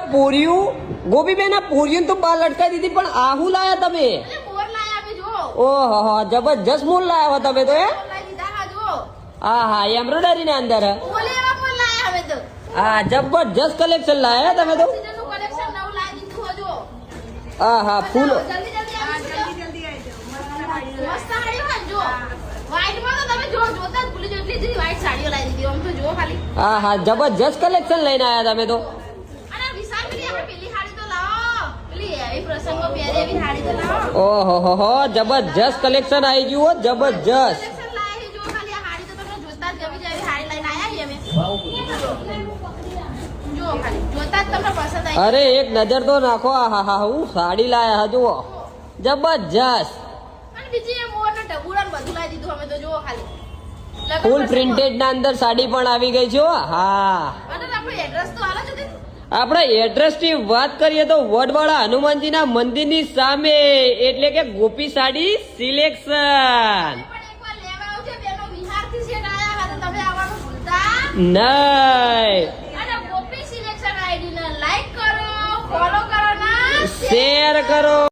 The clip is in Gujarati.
પૂર્યું ગોપીબેન આ પૂર્યું તો બાર લટકાઈ દીધી પણ આહુ લાયા તમે ઓહો જબરજસ્ત મૂળ લાયા હો તમે તો હા હા એમ્બ્રોઇડરી ના અંદર હા જબરજસ્ત કલેક્શન લાયા તમે તો હા હા ફૂલ હા હા જબરજસ્ત કલેક્શન લઈને આયા તમે તો ઓહો હો જબરજસ્ત કલેક્શન આવી ગયું જબરજસ્ત અરે એક નજર તો નાખો હા હા હું સાડી લાયા જુઓ જબરજસ્ત ફૂલ પ્રિન્ટેડ ના અંદર સાડી પણ આવી ગઈ છે હા આપણે એડ્રેસ ની વાત કરીએ તો વડવાળા હનુમાનજી ના મંદિર ની સામે એટલે કે ગોપી સાડી સિલેક્શન નહીં શેર કરો